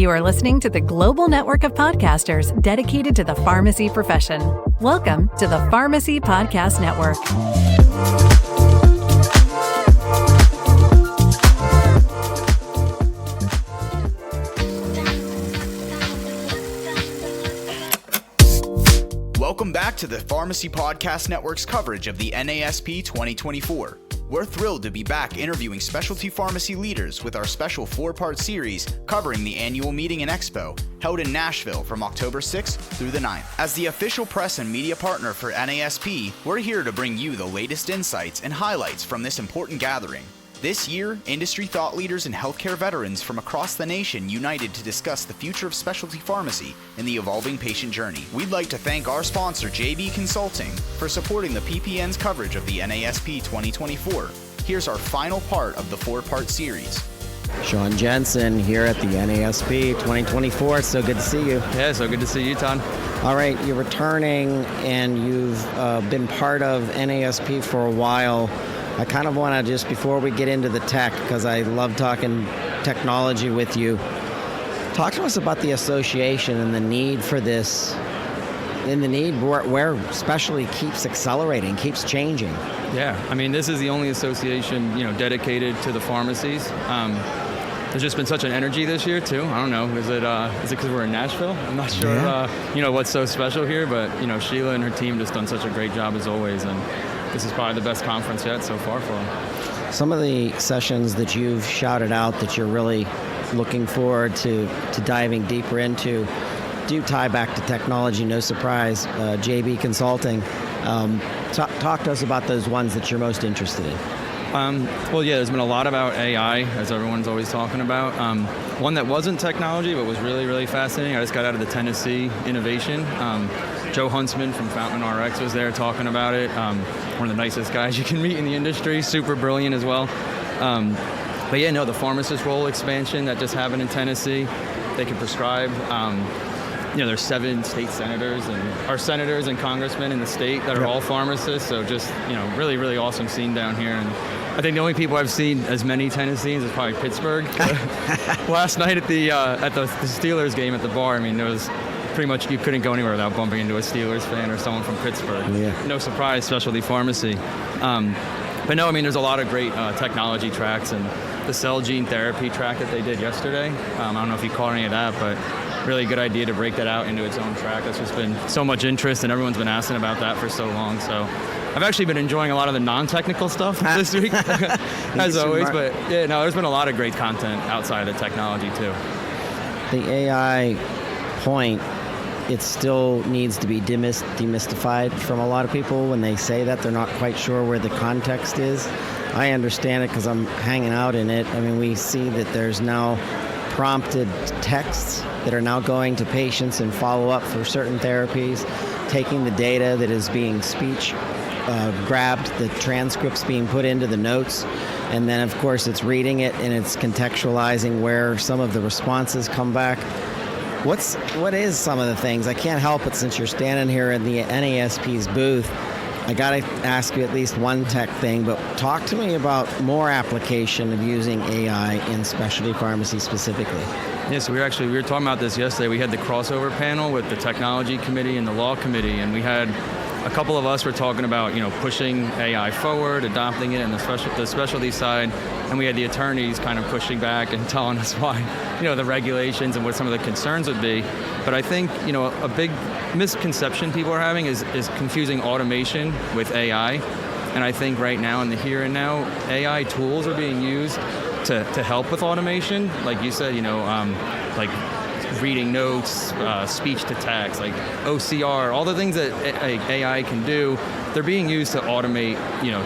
You are listening to the global network of podcasters dedicated to the pharmacy profession. Welcome to the Pharmacy Podcast Network. Welcome back to the Pharmacy Podcast Network's coverage of the NASP 2024. We're thrilled to be back interviewing specialty pharmacy leaders with our special 4-part series covering the annual meeting and expo held in Nashville from October 6th through the 9th. As the official press and media partner for NASP, we're here to bring you the latest insights and highlights from this important gathering. This year, industry thought leaders and healthcare veterans from across the nation united to discuss the future of specialty pharmacy and the evolving patient journey. We'd like to thank our sponsor, JB Consulting, for supporting the PPN's coverage of the NASP 2024. Here's our final part of the 4-part series. Shaun Jensen here at the NASP 2024. So good to see you. Yeah, so good to see you, Todd. All right, you're returning and you've been part of NASP for a while. I kind of want to just, before we get into the tech, because I love talking technology with you, talk to us about the association and the need for this, and the need where specialty keeps accelerating, keeps changing. Yeah, I mean, this is the only association, dedicated to the pharmacies. There's just been such an energy this year, too. I don't know, is it because we're in Nashville? I'm not sure, what's so special here, but, Sheila and her team just done such a great job as always, and this is probably the best conference yet so far for them. Some of the sessions that you've shouted out that you're really looking forward to diving deeper into do tie back to technology, no surprise. JB Consulting. Talk to us about those ones that you're most interested in. There's been a lot about AI, as everyone's always talking about. One that wasn't technology, but was really, really fascinating. I just got out of the Tennessee Innovation. Joe Huntsman from Fountain RX was there talking about it. One of the nicest guys you can meet in the industry, super brilliant as well. The pharmacist role expansion that just happened in Tennessee. They can prescribe. There's 7 state senators and congressmen in the state that are all pharmacists. So just, really, really awesome scene down here. And I think the only people I've seen as many Tennesseans is probably Pittsburgh. Last night at the Steelers game at the bar, I mean, there was pretty much, you couldn't go anywhere without bumping into a Steelers fan or someone from Pittsburgh. Yeah. No surprise, specialty pharmacy. There's a lot of great technology tracks, and the cell gene therapy track that they did yesterday. I don't know if you caught any of that, but really good idea to break that out into its own track. That's just been so much interest, and everyone's been asking about that for so long. So I've actually been enjoying a lot of the non-technical stuff this week, as always. But there's been a lot of great content outside of the technology too. The AI point, it still needs to be demystified from a lot of people. When they say that, they're not quite sure where the context is. I understand it because I'm hanging out in it. I mean, we see that there's now prompted texts that are now going to patients and follow up for certain therapies, taking the data that is being speech grabbed, the transcripts being put into the notes, and then of course it's reading it and it's contextualizing where some of the responses come back. What is some of the things? I can't help it, since you're standing here in the NASP's booth, I got to ask you at least one tech thing, but talk to me about more application of using AI in specialty pharmacy specifically. Yes, we were talking about this yesterday. We had the crossover panel with the technology committee and the law committee, and we had a couple of us were talking about, pushing AI forward, adopting it in the specialty side, and we had the attorneys kind of pushing back and telling us why, the regulations and what some of the concerns would be. But I think, a big misconception people are having is confusing automation with AI. And I think right now, in the here and now, AI tools are being used to help with automation. Like you said, like reading notes, speech to text, like OCR, all the things that AI can do, they're being used to automate,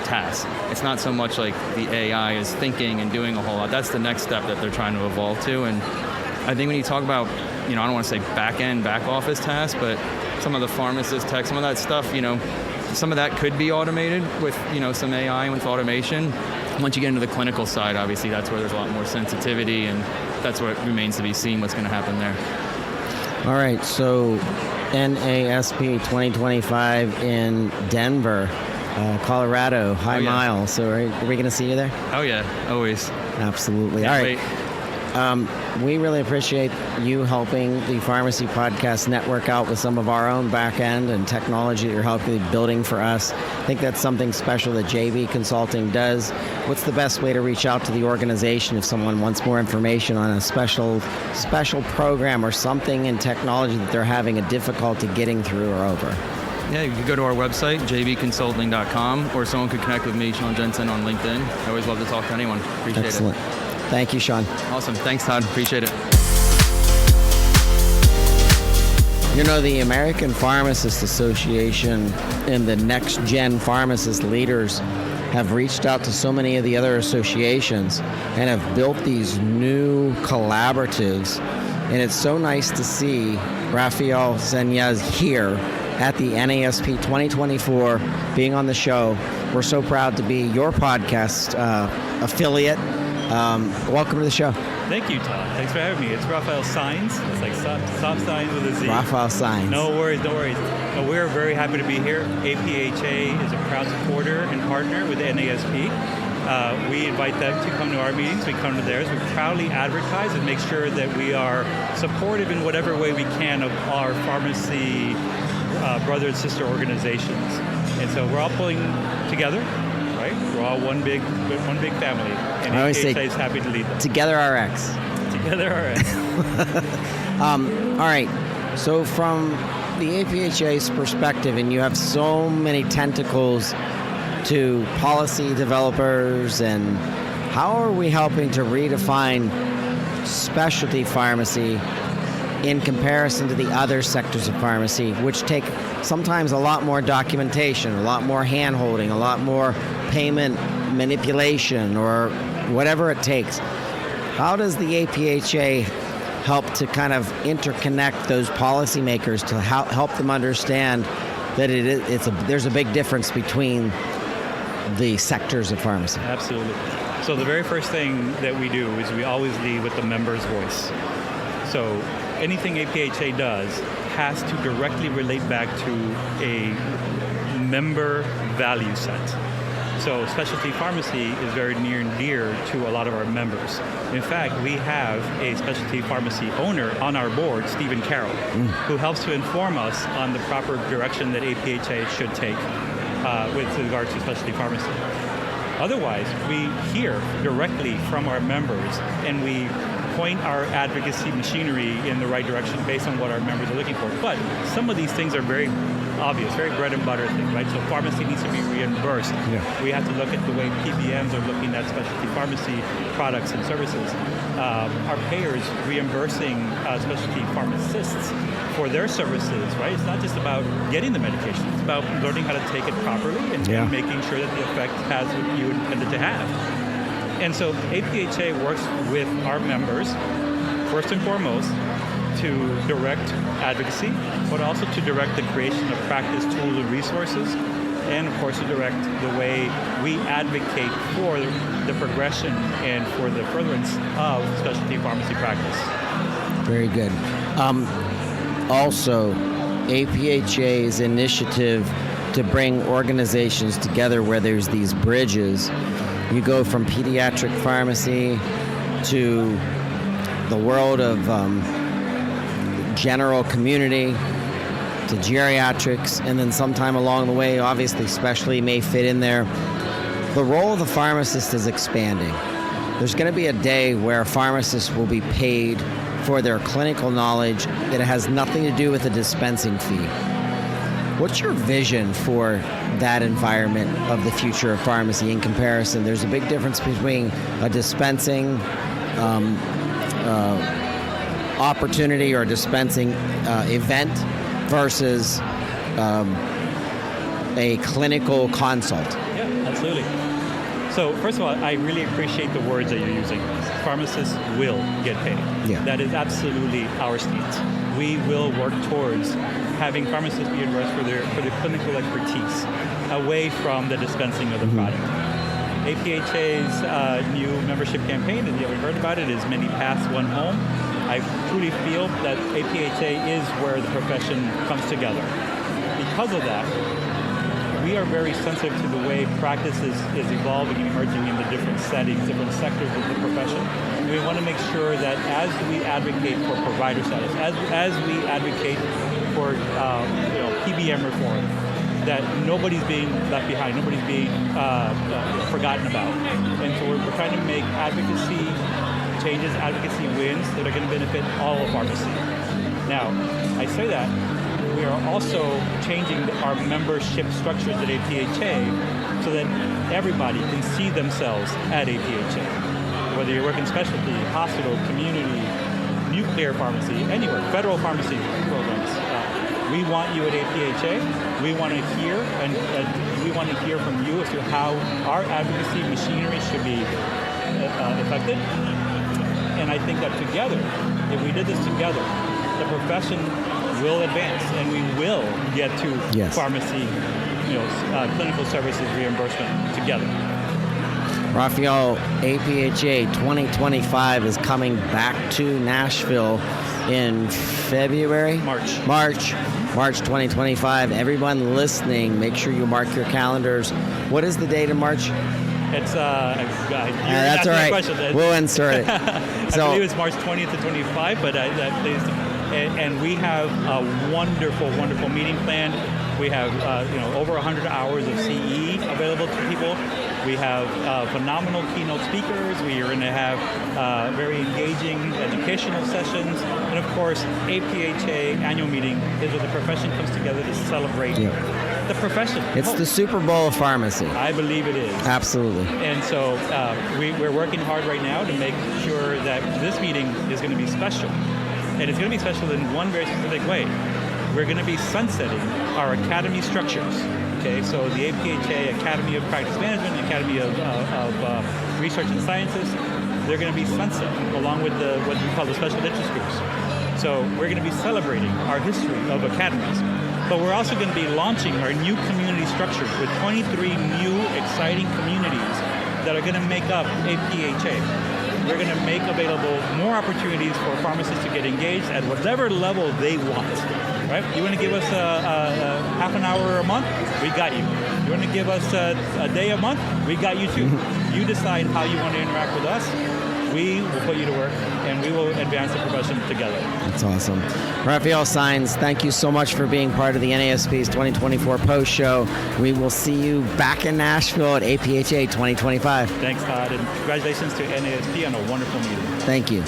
tasks. It's not so much like the AI is thinking and doing a whole lot. That's the next step that they're trying to evolve to. And I think when you talk about, I don't want to say back office tasks, but some of the pharmacist tech, some of that stuff, some of that could be automated with, some AI and with automation. Once you get into the clinical side, obviously, that's where there's a lot more sensitivity, and that's what remains to be seen, what's going to happen there. All right, so NASP 2025 in Denver, Colorado, High Mile. So are we going to see you there? Oh, yeah, always. Absolutely. Can't all right. wait. We really appreciate you helping the Pharmacy Podcast Network out with some of our own back end and technology that you're helping building for us. I think that's something special that JB Consulting does. What's the best way to reach out to the organization if someone wants more information on a special program or something in technology that they're having a difficulty getting through or over? Yeah, you can go to our website, jbconsulting.com, or someone could connect with me, Shaun Jensen, on LinkedIn. I always love to talk to anyone. Appreciate Excellent. it. Thank you, Shaun. Awesome. Thanks, Todd. Appreciate it. You know, the American Pharmacists Association and the Next Gen Pharmacist leaders have reached out to so many of the other associations and have built these new collaboratives. And it's so nice to see Rafael Saenz here at the NASP 2024 being on the show. We're so proud to be your podcast affiliate. Welcome to the show. Thank you, Todd. Thanks for having me. It's Rafael Saenz. It's like stop signs with a Z. Rafael Saenz. No worries. We're very happy to be here. APHA is a proud supporter and partner with NASP. We invite them to come to our meetings. We come to theirs. We proudly advertise and make sure that we are supportive in whatever way we can of our pharmacy brother and sister organizations. And so we're all pulling together, right? We're all one big family. And APHA is happy to lead them. Together RX. Together RX. All right. So from the APHA's perspective, and you have so many tentacles to policy developers, and how are we helping to redefine specialty pharmacy in comparison to the other sectors of pharmacy, which take sometimes a lot more documentation, a lot more hand-holding, a lot more payment manipulation, or whatever it takes. How does the APHA help to kind of interconnect those policymakers to help them understand that there's a big difference between the sectors of pharmacy? Absolutely. So the very first thing that we do is we always lead with the member's voice. So anything APHA does has to directly relate back to a member value set. So specialty pharmacy is very near and dear to a lot of our members. In fact, we have a specialty pharmacy owner on our board, Stephen Carroll, who helps to inform us on the proper direction that APHA should take with regard to specialty pharmacy. Otherwise, we hear directly from our members and we point our advocacy machinery in the right direction based on what our members are looking for. But some of these things are very obvious, very bread and butter things, right? So pharmacy needs to be reimbursed. Yeah. We have to look at the way PBMs are looking at specialty pharmacy products and services. Our payers reimbursing specialty pharmacists for their services, right? It's not just about getting the medication, it's about learning how to take it properly and making sure that the effect has what you intended to have. And so APHA works with our members, first and foremost, to direct advocacy, but also to direct the creation of practice, tools, and resources, and of course to direct the way we advocate for the progression and for the furtherance of specialty pharmacy practice. Very good. Also, APHA's initiative to bring organizations together where there's these bridges. You go from pediatric pharmacy to the world of general community to geriatrics, and then sometime along the way, obviously specialty may fit in there. The role of the pharmacist is expanding. There's going to be a day where pharmacists will be paid for their clinical knowledge that has nothing to do with the dispensing fee. What's your vision for that environment of the future of pharmacy in comparison? There's a big difference between a dispensing opportunity or dispensing event versus a clinical consult. Yeah, absolutely. So first of all, I really appreciate the words that you're using. Pharmacists will get paid. Yeah. That is absolutely our stance. We will work towards having pharmacists be reimbursed for their clinical expertise away from the dispensing of the product. APHA's new membership campaign, if you haven't heard about it, is Many Paths, One Home. I truly feel that APHA is where the profession comes together. Because of that, we we are very sensitive to the way practice is evolving and emerging in the different settings, different sectors of the profession. And we want to make sure that as we advocate for provider status, as we advocate for PBM reform, that nobody's being left behind, nobody's being forgotten about. And so we're trying to make advocacy changes, advocacy wins that are going to benefit all of pharmacy. Now, I say that, we are also changing our membership structures at APhA so that everybody can see themselves at APhA. Whether you work in specialty, hospital, community, nuclear pharmacy, anywhere, federal pharmacy programs. We want you at APhA. We want to hear, and we want to hear from you as to how our advocacy machinery should be affected. And I think that together, if we did this together, the profession will advance, and we will get to pharmacy, clinical services reimbursement together. Rafael, APhA 2025 is coming back to Nashville in February? March 2025. Everyone listening, make sure you mark your calendars. What is the date in March? It's that's all right. We'll insert it. I believe it's March 20th to 25, but and we have a wonderful, wonderful meeting planned. We have over 100 hours of CE available to people. We have phenomenal keynote speakers. We are going to have very engaging educational sessions. And of course, APhA annual meeting is where the profession comes together to celebrate the profession. It's the Super Bowl of pharmacy. I believe it is. Absolutely. And so we're working hard right now to make sure that this meeting is going to be special. And it's going to be special in one very specific way. We're going to be sunsetting our academy structures. Okay, so the APhA Academy of Practice Management, Academy of Research and Sciences, they're going to be sunset along with what we call the special interest groups. So we're going to be celebrating our history of academies. But we're also going to be launching our new community structures with 23 new exciting communities that are going to make up APhA. We're going to make available more opportunities for pharmacists to get engaged at whatever level they want. Right? You want to give us a half an hour a month? We got you. You want to give us a day a month? We got you too. You decide how you want to interact with us. We will put you to work, and we will advance the profession together. That's awesome. Rafael Saenz, thank you so much for being part of the NASP's 2024 post show. We will see you back in Nashville at APhA 2025. Thanks, Todd, and congratulations to NASP on a wonderful meeting. Thank you.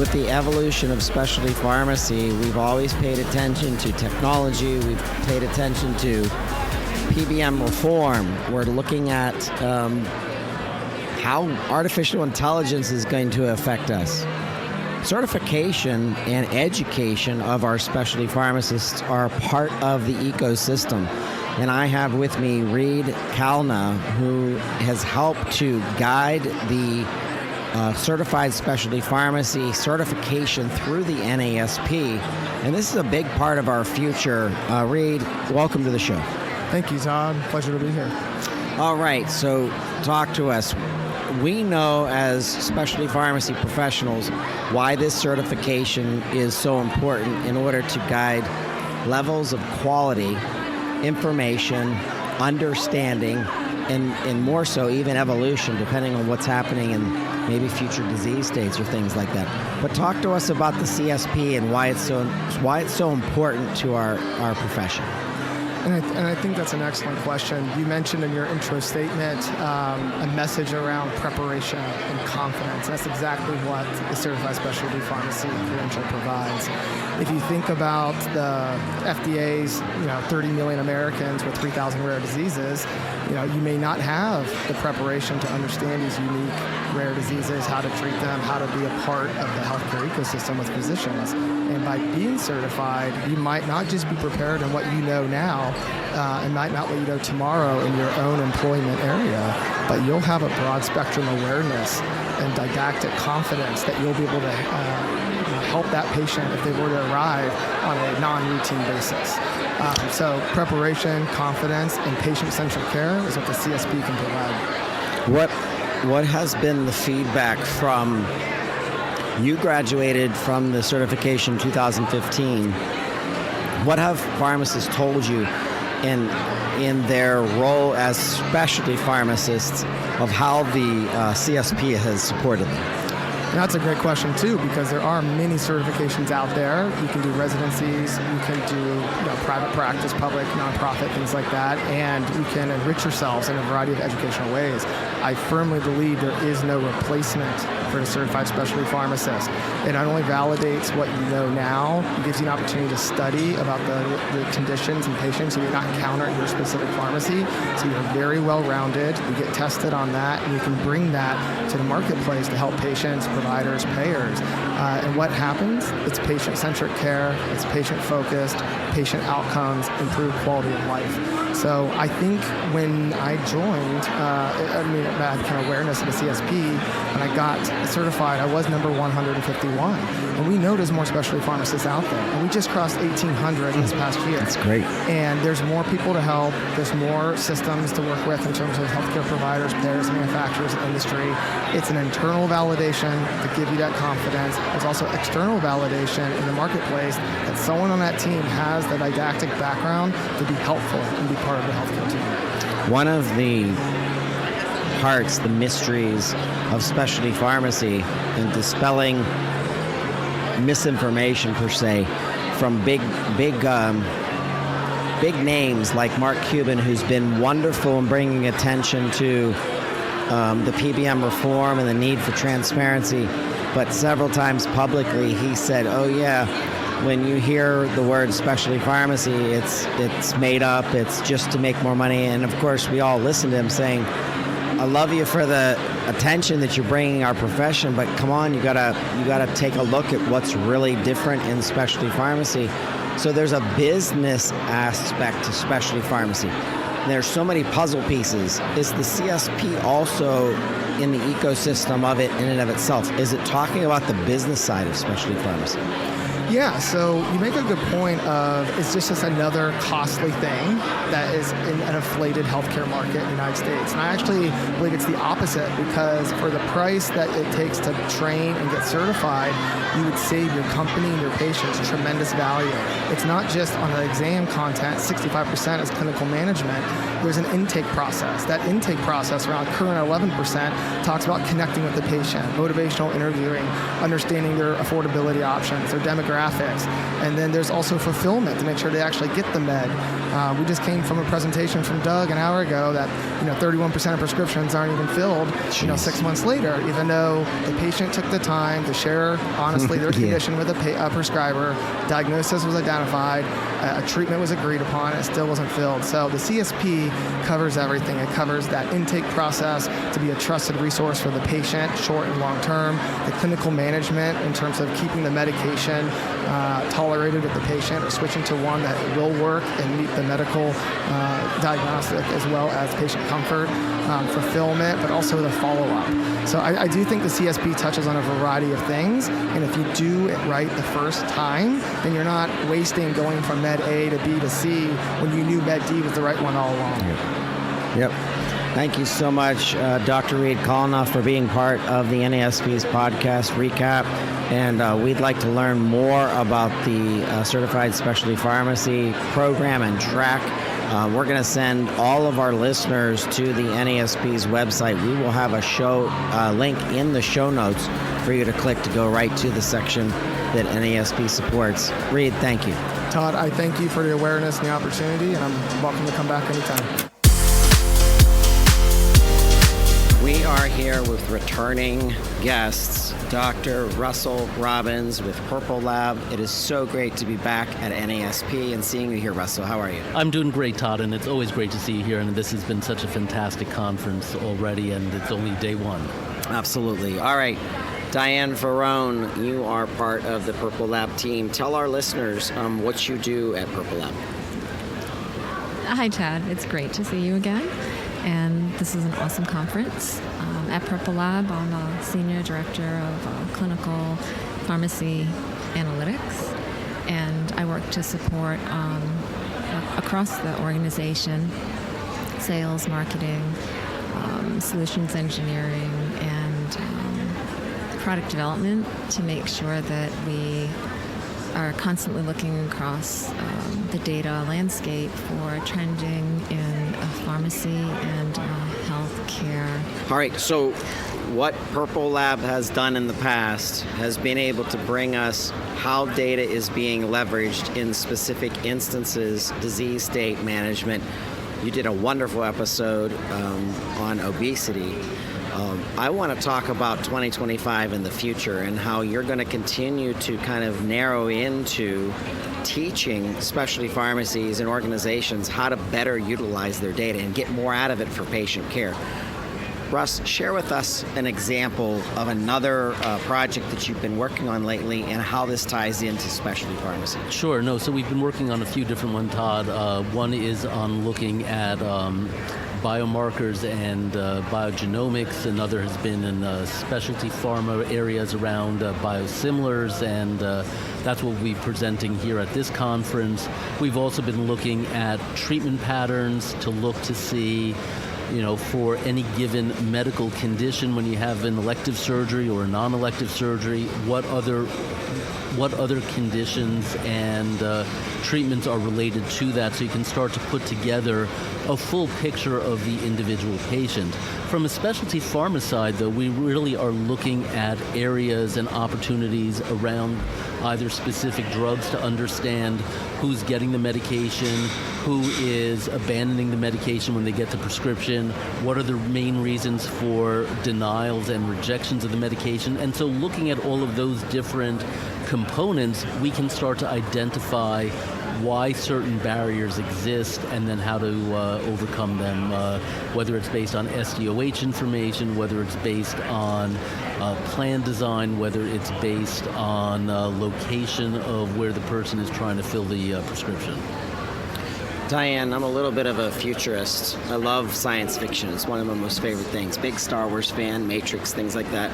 With the evolution of specialty pharmacy, we've always paid attention to technology. We've paid attention to PBM reform. We're looking at how artificial intelligence is going to affect us. Certification and education of our specialty pharmacists are part of the ecosystem. And I have with me Reed Kalna, who has helped to guide the certified specialty pharmacy certification through the NASP. And this is a big part of our future. Reed, welcome to the show. Thank you, Todd. Pleasure to be here. All right, so talk to us. We know as specialty pharmacy professionals why this certification is so important in order to guide levels of quality, information, understanding, and more so even evolution, depending on what's happening in maybe future disease states or things like that. But talk to us about the CSP and why it's so important to our profession. And I think that's an excellent question. You mentioned in your intro statement a message around preparation and confidence. That's exactly what the Certified Specialty Pharmacy credential provides. If you think about the FDA's 30 million Americans with 3,000 rare diseases, you may not have the preparation to understand these unique rare diseases, how to treat them, how to be a part of the healthcare ecosystem with physicians. And by being certified, you might not just be prepared in what you know now, and might not what you know tomorrow in your own employment area, but you'll have a broad spectrum awareness and didactic confidence that you'll be able to help that patient if they were to arrive on a non-routine basis. So preparation, confidence, and patient-centered care is what the CSP can provide. What has been the feedback from, you graduated from the certification 2015. What have pharmacists told you in their role as specialty pharmacists of how the CSP has supported them? And that's a great question too, because there are many certifications out there. You can do residencies, you can do private practice, public, nonprofit, things like that, and you can enrich yourselves in a variety of educational ways. I firmly believe there is no replacement for a certified specialty pharmacist. It not only validates what you know now, it gives you an opportunity to study about the conditions and patients you may not encounter at your specific pharmacy. So you're very well-rounded. You get tested on that, and you can bring that to the marketplace to help patients, providers, payers. And what happens? It's patient-centric care, it's patient-focused, patient outcomes, improved quality of life. So I think when I joined, I had kind of awareness of the CSP, and I got certified, I was number 151. And we know there's more specialty pharmacists out there. And we just crossed 1,800 this past year. That's great. And there's more people to help. There's more systems to work with in terms of healthcare providers, payers, manufacturers, and industry. It's an internal validation to give you that confidence. There's also external validation in the marketplace that someone on that team has the didactic background to be helpful and be part of the healthcare team. One of the parts, the mysteries of specialty pharmacy and dispelling misinformation per se from big names like Mark Cuban, who's been wonderful in bringing attention to the PBM reform and the need for transparency, but several times publicly he said, oh yeah, when you hear the word specialty pharmacy, it's made up, it's just to make more money. And of course we all listen to him saying, I love you for the attention that you're bringing our profession, but come on, you gotta take a look at what's really different in specialty pharmacy. So there's a business aspect to specialty pharmacy. There's so many puzzle pieces. Is the CSP also in the ecosystem of it in and of itself? Is it talking about the business side of specialty pharmacy? Yeah, so you make a good point of it's just another costly thing that is in an inflated healthcare market in the United States. And I actually believe it's the opposite, because for the price that it takes to train and get certified, you would save your company and your patients tremendous value. It's not just on the exam content, 65% is clinical management. There's an intake process. That intake process, around current 11%, talks about connecting with the patient, motivational interviewing, understanding their affordability options, their demographics. And then there's also fulfillment to make sure they actually get the med. We just came from a presentation from Doug an hour ago that 31% of prescriptions aren't even filled 6 months later, even though the patient took the time to share honestly their condition with a prescriber, diagnosis was identified, a treatment was agreed upon, and it still wasn't filled. So the CSP covers everything. It covers that intake process to be a trusted resource for the patient, short and long term, the clinical management in terms of keeping the medication tolerated with the patient or switching to one that will work and meet the medical diagnostic, as well as patient comfort, fulfillment, but also the follow-up. So I do think the CSP touches on a variety of things, and if you do it right the first time, then you're not wasting going from Med A to B to C when you knew Med D was the right one all along. Yep. Thank you so much, Dr. Reed Kalna, for being part of the NASP's podcast ReCap. And we'd like to learn more about the Certified Specialty Pharmacy program and track. We're going to send all of our listeners to the NASP's website. We will have a show link in the show notes for you to click to go right to the section that NASP supports. Reed, thank you. Todd, I thank you for the awareness and the opportunity, and I'm welcome to come back anytime. We are here with returning guests, Dr. Russell Robbins with Purple Lab. It is so great to be back at NASP and seeing you here, Russell. How are you? I'm doing great, Todd, and it's always great to see you here. And this has been such a fantastic conference already, and it's only day one. Absolutely. All right. Diane Faraone, you are part of the Purple Lab team. Tell our listeners what you do at Purple Lab. Hi, Chad. It's great to see you again. And this is an awesome conference. At Purple Lab, I'm a Senior Director of Clinical Pharmacy Analytics, and I work to support across the organization, sales, marketing, solutions engineering, and product development to make sure that we are constantly looking across the data landscape for trending in pharmacy and healthcare. All right, so what Purple Lab has done in the past has been able to bring us how data is being leveraged in specific instances, disease state management. You did a wonderful episode on obesity. I want to talk about 2025 in the future and how you're going to continue to kind of narrow into teaching specialty pharmacies and organizations how to better utilize their data and get more out of it for patient care. Russ, share with us an example of another project that you've been working on lately and how this ties into specialty pharmacy. Sure. No, so we've been working on a few different ones, Todd. One is on looking at biomarkers and biogenomics. Another has been in specialty pharma areas around biosimilars, and that's what we'll be presenting here at this conference. We've also been looking at treatment patterns to look to see, for any given medical condition, when you have an elective surgery or a non-elective surgery, what other conditions and treatments are related to that, so you can start to put together a full picture of the individual patient. From a specialty pharma side, though, we really are looking at areas and opportunities around either specific drugs to understand who's getting the medication, who is abandoning the medication when they get the prescription, what are the main reasons for denials and rejections of the medication. And so looking at all of those different components, we can start to identify why certain barriers exist and then how to overcome them, whether it's based on SDOH information, whether it's based on plan design, whether it's based on location of where the person is trying to fill the prescription. Diane, I'm a little bit of a futurist. I love science fiction. It's one of my most favorite things. Big Star Wars fan, Matrix, things like that.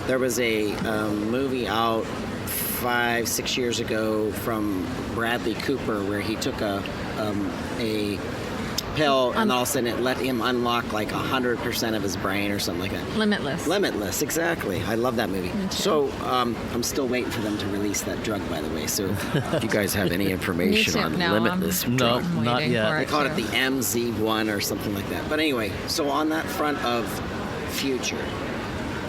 There was a movie out 5-6 years ago from Bradley Cooper where he took a pill and all of a sudden it let him unlock like 100% of his brain or something like that. Limitless, exactly. I love that movie. So I'm still waiting for them to release that drug, by the way. So if you guys have any information on Limitless drug. No, not yet. They call it the MZ1 or something like that. But anyway, so on that front of future,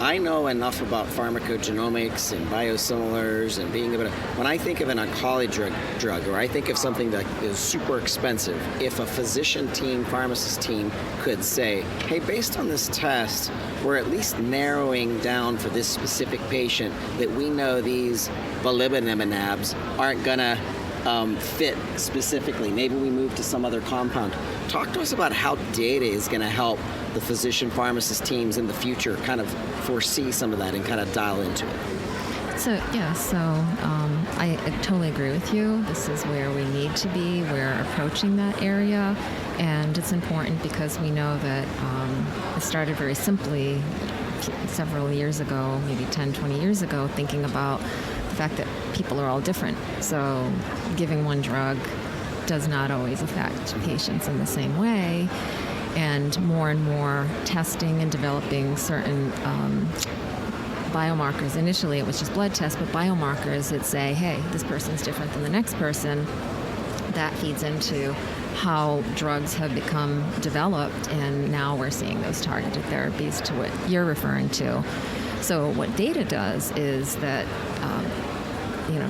I know enough about pharmacogenomics and biosimilars and being able to, when I think of an oncology drug, or I think of something that is super expensive, if a physician team, pharmacist team could say, hey, based on this test, we're at least narrowing down for this specific patient that we know these volibinabs aren't going to fit specifically. Maybe we move to some other compound. Talk to us about how data is going to help the physician pharmacist teams in the future kind of foresee some of that and kind of dial into it. I totally agree with you. This is where we need to be. We're approaching that area, and it's important because we know that it started very simply several years ago, maybe 10, 20 years ago, thinking about the fact that people are all different. So giving one drug does not always affect patients in the same way. And more testing and developing certain biomarkers. Initially, it was just blood tests, but biomarkers that say, hey, this person's different than the next person. That feeds into how drugs have become developed, and now we're seeing those targeted therapies to what you're referring to. So what data does is that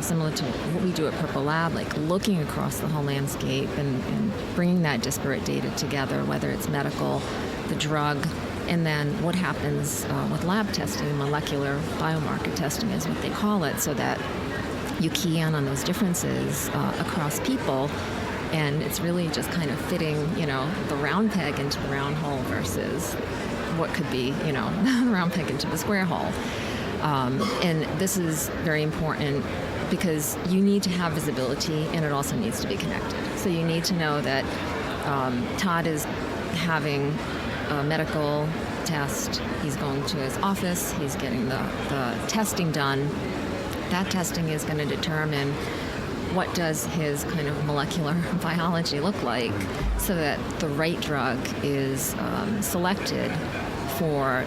similar to what we do at Purple Lab, like looking across the whole landscape and bringing that disparate data together, whether it's medical, the drug, and then what happens with lab testing, molecular biomarker testing is what they call it, so that you key in on those differences across people, and it's really just kind of fitting, the round peg into the round hole versus what could be, the round peg into the square hole. And this is very important because you need to have visibility, and it also needs to be connected. So you need to know that Todd is having a medical test. He's going to his office. He's getting the testing done. That testing is going to determine what does his kind of molecular biology look like so that the right drug is selected for,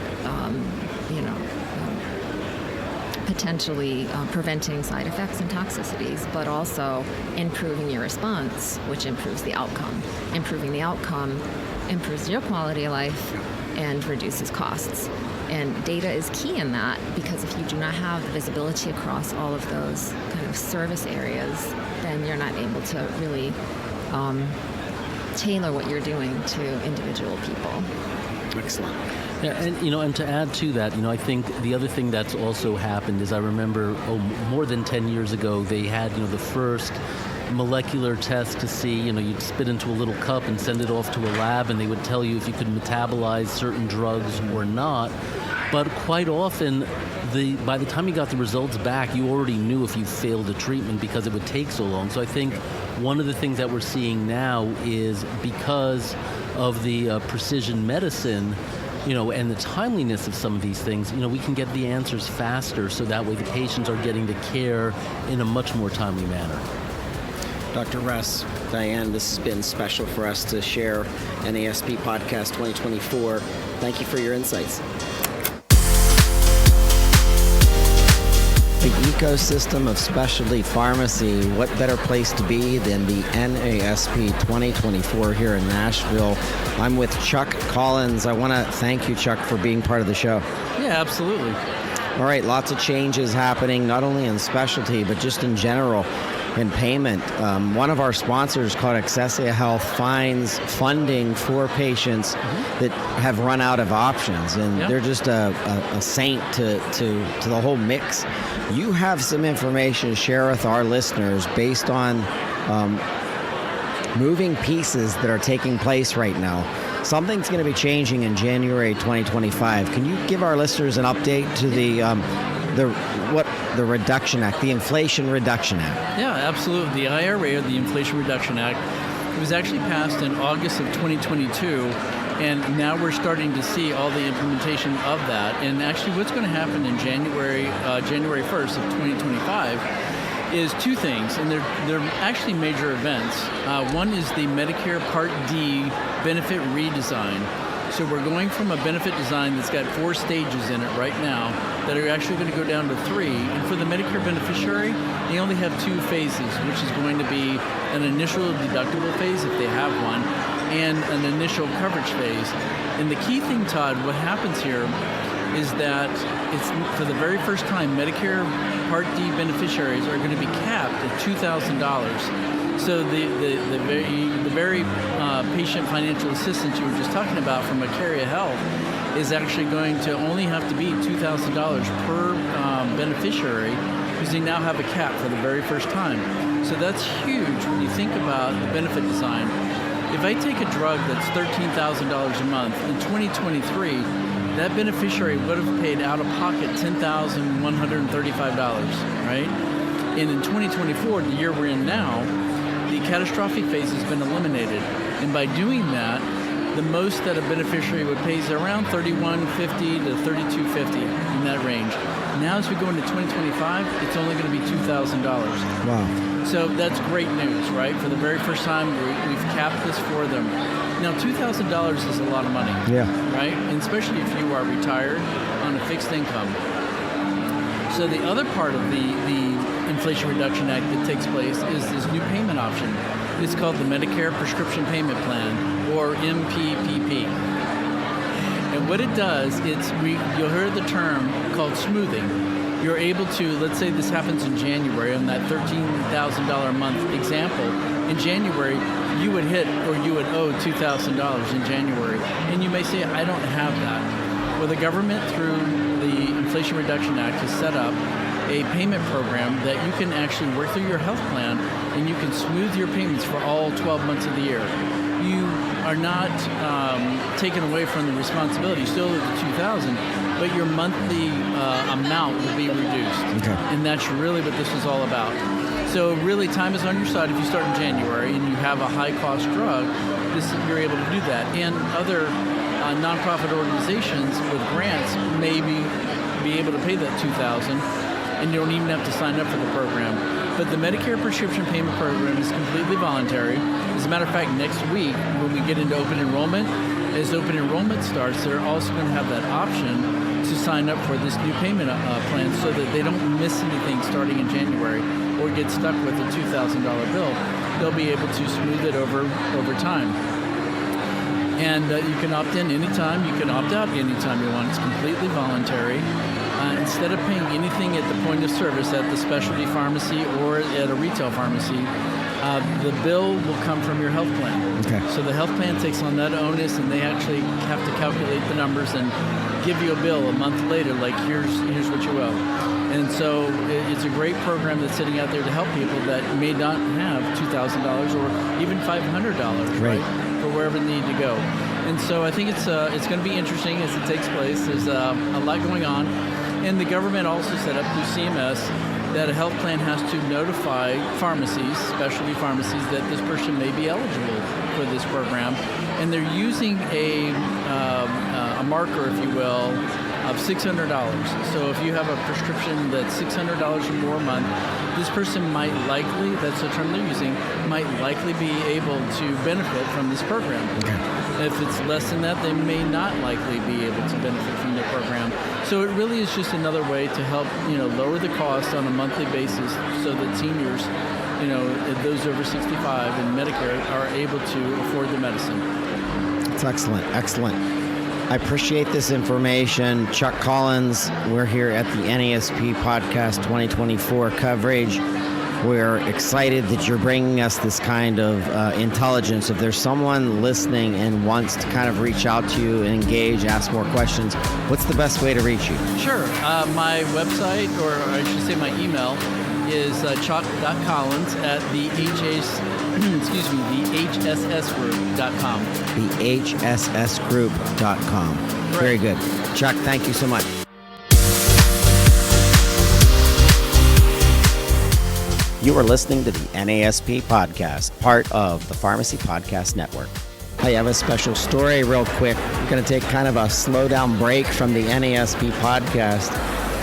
potentially preventing side effects and toxicities, but also improving your response, which improves the outcome. Improving the outcome improves your quality of life and reduces costs. And data is key in that, because if you do not have the visibility across all of those kind of service areas, then you're not able to really tailor what you're doing to individual people. Excellent. Yeah, and to add to that, I think the other thing that's also happened is I remember more than 10 years ago they had the first molecular test to see, you'd spit into a little cup and send it off to a lab, and they would tell you if you could metabolize certain drugs or not. But quite often, by the time you got the results back, you already knew if you failed a treatment because it would take so long. So I think one of the things that we're seeing now is because of the precision medicine, and the timeliness of some of these things, we can get the answers faster, so that way the patients are getting the care in a much more timely manner. Dr. Russ, Diane, this has been special for us to share NASP Podcast 2024. Thank you for your insights. The ecosystem of specialty pharmacy, what better place to be than the NASP 2024 here in Nashville. I'm with Chuck Collins. I want to thank you, Chuck, for being part of the show. Yeah, absolutely. All right, lots of changes happening, not only in specialty, but just in general in payment. One of our sponsors, called Accessia Health, finds funding for patients that have run out of options, and they're just a saint to the whole mix. You have some information to share with our listeners based on moving pieces that are taking place right now. Something's going to be changing in January 2025. Can you give our listeners an update to the Reduction Act, the Inflation Reduction Act? Yeah, absolutely. The IRA, or the Inflation Reduction Act, it was actually passed in August of 2022, and now we're starting to see all the implementation of that. And actually what's going to happen in January 1st of 2025 is two things, and they're actually major events. One is the Medicare Part D benefit redesign. So we're going from a benefit design that's got 4 stages in it right now that are actually going to go down to 3. And for the Medicare beneficiary, they only have 2 phases, which is going to be an initial deductible phase if they have one, and an initial coverage phase. And the key thing, Todd, what happens here is that it's for the very first time, Medicare Part D beneficiaries are going to be capped at $2,000. So the very patient financial assistance you were just talking about from Accessia Health is actually going to only have to be $2,000 per beneficiary, because they now have a cap for the very first time. So that's huge when you think about the benefit design. If I take a drug that's $13,000 a month, in 2023, that beneficiary would have paid out of pocket $10,135, right? And in 2024, the year we're in now, the catastrophic phase has been eliminated. And by doing that, the most that a beneficiary would pay is around $3,150 to $3,250, in that range. Now as we go into 2025, it's only going to be $2,000. Wow. So that's great news, right? For the very first time, we've capped this for them. Now, $2,000 is a lot of money, right? And especially if you are retired on a fixed income. So the other part of the Inflation Reduction Act that takes place is this new payment option. It's called the Medicare Prescription Payment Plan, or MPPP. And what it does, you'll hear the term called smoothing. You're able to, let's say this happens in January, on that $13,000 a month example. In January, you would hit, or you would owe $2,000 in January. And you may say, I don't have that. Well, the government, through the Inflation Reduction Act, has set up a payment program that you can actually work through your health plan, and you can smooth your payments for all 12 months of the year. You are not taken away from the responsibility, still at the $2,000, but your monthly amount will be reduced. Okay. And that's really what this is all about. So really, time is on your side if you start in January and you have a high-cost drug. You're able to do that. And other nonprofit organizations with grants may be able to pay that $2,000, and you don't even have to sign up for the program. But the Medicare Prescription Payment Program is completely voluntary. As a matter of fact, next week, when we get into open enrollment, as open enrollment starts, they're also going to have that option to sign up for this new payment plan so that they don't miss anything starting in January or get stuck with a $2,000 bill. They'll be able to smooth it over time. And you can opt in anytime. You can opt out anytime you want. It's completely voluntary. Instead of paying anything at the point of service at the specialty pharmacy or at a retail pharmacy, the bill will come from your health plan. Okay. So the health plan takes on that onus, and they actually have to calculate the numbers and give you a bill a month later, like here's what you owe. And so it's a great program that's sitting out there to help people that may not have $2,000 or even $500, right, for wherever they need to go. And so I think it's going to be interesting as it takes place. There's a lot going on. And the government also set up through CMS that a health plan has to notify pharmacies, specialty pharmacies, that this person may be eligible for this program. And they're using a marker, if you will, of $600. So if you have a prescription that's $600 or more a month, this person might likely, that's the term they're using, might likely be able to benefit from this program. Okay. If it's less than that, they may not likely be able to benefit from the program. So it really is just another way to help, lower the cost on a monthly basis so that seniors, those over 65 and Medicare are able to afford the medicine. That's excellent. Excellent. I appreciate this information. Chuck Collins, we're here at the NASP Podcast 2024 coverage. We're excited that you're bringing us this kind of intelligence. If there's someone listening and wants to kind of reach out to you and engage, ask more questions, what's the best way to reach you? Sure. My website, or I should say my email, is chuck.collins at thehssgroup.com. thehssgroup.com. Right. Very good. Chuck, thank you so much. You are listening to the NASP Podcast, part of the Pharmacy Podcast Network. I have a special story real quick. I'm going to take kind of a slow down break from the NASP Podcast.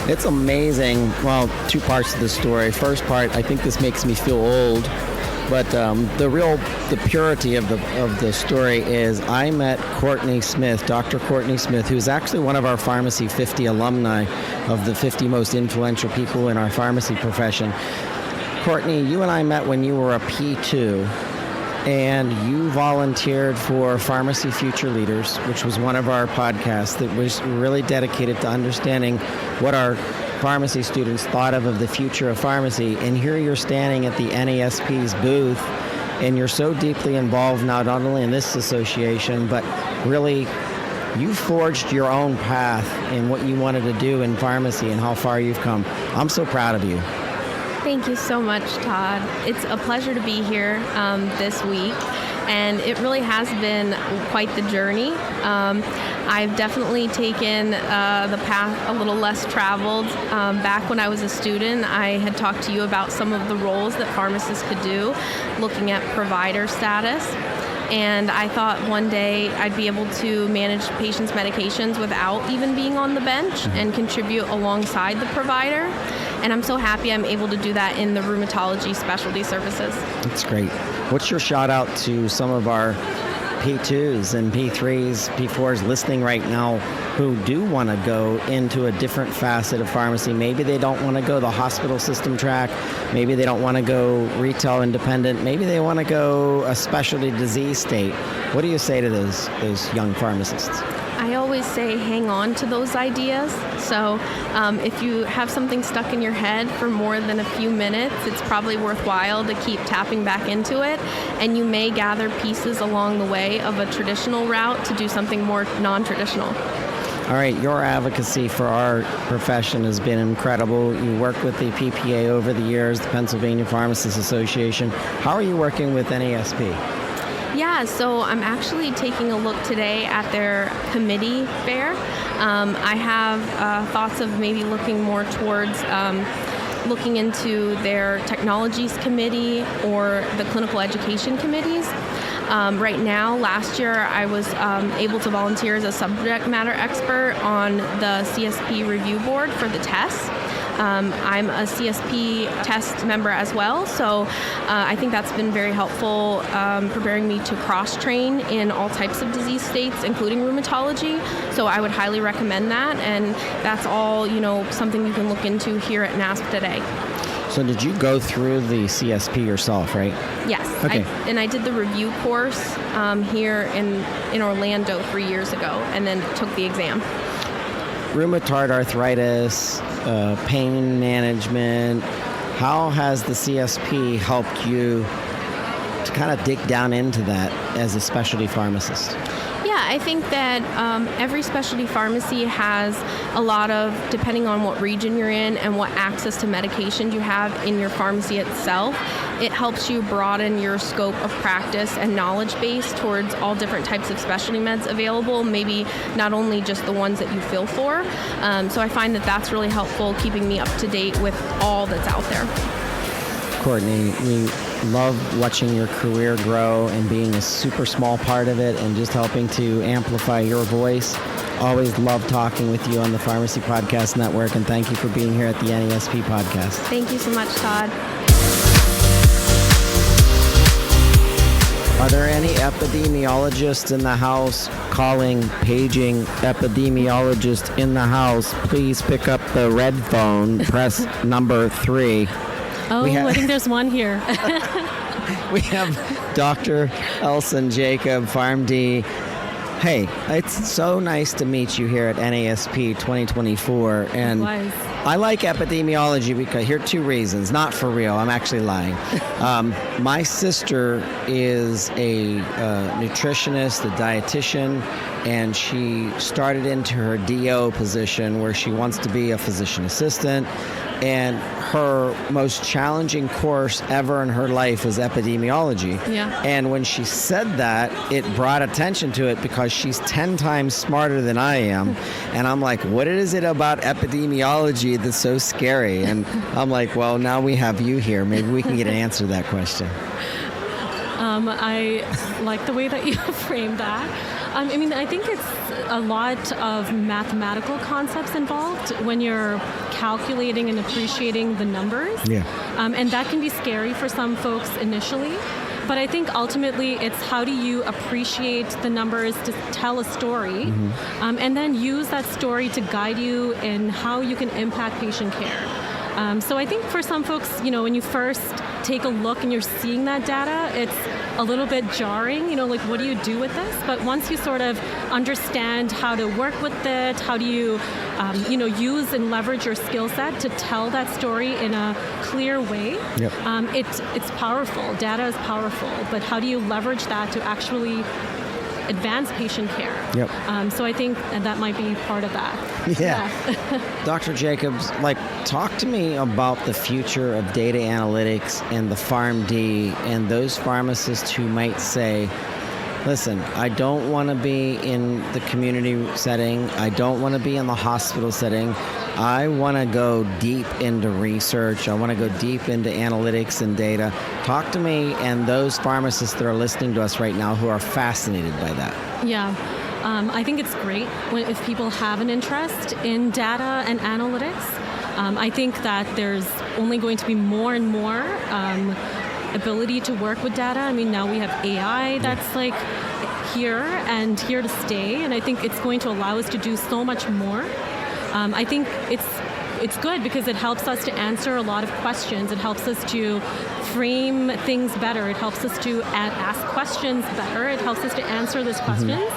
It's amazing. Well, two parts to the story. First part, I think this makes me feel old, but the purity of the story is I met Courtney Smith, Dr. Courtney Smith, who's actually one of our Pharmacy 50 alumni of the 50 most influential people in our pharmacy profession. Courtney, you and I met when you were a P2, and you volunteered for Pharmacy Future Leaders, which was one of our podcasts that was really dedicated to understanding what our pharmacy students thought of the future of pharmacy. And here you're standing at the NASP's booth, and you're so deeply involved not only in this association, but really you forged your own path in what you wanted to do in pharmacy and how far you've come. I'm so proud of you. Thank you so much, Todd. It's a pleasure to be here this week, and it really has been quite the journey. I've definitely taken the path a little less traveled. Back when I was a student, I had talked to you about some of the roles that pharmacists could do, looking at provider status. And I thought one day I'd be able to manage patients' medications without even being on the bench and contribute alongside the provider. And I'm so happy I'm able to do that in the rheumatology specialty services. That's great. What's your shout out to some of our P2s and P3s, P4s listening right now who do want to go into a different facet of pharmacy? Maybe they don't want to go the hospital system track. Maybe they don't want to go retail independent. Maybe they want to go a specialty disease state. What do you say to those young pharmacists? I always say hang on to those ideas. So if you have something stuck in your head for more than a few minutes, it's probably worthwhile to keep tapping back into it. And you may gather pieces along the way of a traditional route to do something more non-traditional. All right, your advocacy for our profession has been incredible. You worked with the PPA over the years, the Pennsylvania Pharmacists Association. How are you working with NASP? Yeah, so I'm actually taking a look today at their committee fair. I have thoughts of maybe looking more towards looking into their technologies committee or the clinical education committees. Right now, last year, I was able to volunteer as a subject matter expert on the CSP review board for the tests. I'm a CSP test member as well, so I think that's been very helpful preparing me to cross-train in all types of disease states, including rheumatology. So I would highly recommend that, and that's all, something you can look into here at NASP today. So did you go through the CSP yourself, right? Yes. Okay. I did the review course here in Orlando 3 years ago, and then took the exam. Rheumatoid arthritis, pain management, how has the CSP helped you to kind of dig down into that as a specialty pharmacist? Yeah, I think that every specialty pharmacy has a lot of, depending on what region you're in and what access to medications you have in your pharmacy itself, it helps you broaden your scope of practice and knowledge base towards all different types of specialty meds available, maybe not only just the ones that you fill for. So I find that that's really helpful, keeping me up to date with all that's out there. Courtney, we love watching your career grow and being a super small part of it and just helping to amplify your voice. Always love talking with you on the Pharmacy Podcast Network, and thank you for being here at the NASP podcast. Thank you so much, Todd. Are there any epidemiologists in the house? Paging epidemiologist in the house. Please pick up the red phone, press number 3. Oh, I think there's one here. We have Dr. Elsen Jacob, PharmD. Hey, it's so nice to meet you here at NASP 2024. And I like epidemiology because here are 2 reasons. Not for real. I'm actually lying. My sister is a nutritionist, a dietitian, and she started into her DO position where she wants to be a physician assistant. And her most challenging course ever in her life was epidemiology. Yeah. And when she said that, it brought attention to it because she's 10 times smarter than I am. And I'm like, what is it about epidemiology that's so scary? And I'm like, well, now we have you here. Maybe we can get an answer to that question. I like the way that you framed that. I think it's a lot of mathematical concepts involved when you're calculating and appreciating the numbers. Yeah. And that can be scary for some folks initially. But I think ultimately it's how do you appreciate the numbers to tell a story, and then use that story to guide you in how you can impact patient care. So I think for some folks, when you first take a look and you're seeing that data, it's a little bit jarring, like what do you do with this? But once you sort of understand how to work with it, how do you, use and leverage your skill set to tell that story in a clear way, yep. It's powerful. Data is powerful, but how do you leverage that to actually advance patient care? Yep. So I think that might be part of that. Yeah. Dr. Jacobs, talk to me about the future of data analytics and the PharmD and those pharmacists who might say, listen, I don't want to be in the community setting. I don't want to be in the hospital setting. I want to go deep into research. I want to go deep into analytics and data. Talk to me and those pharmacists that are listening to us right now who are fascinated by that. Yeah. I think it's great if people have an interest in data and analytics. I think that there's only going to be more and more ability to work with data. Now we have AI that's here and here to stay, and I think it's going to allow us to do so much more. I think it's good because it helps us to answer a lot of questions. It helps us to frame things better. It helps us to ask questions better. It helps us to answer those questions.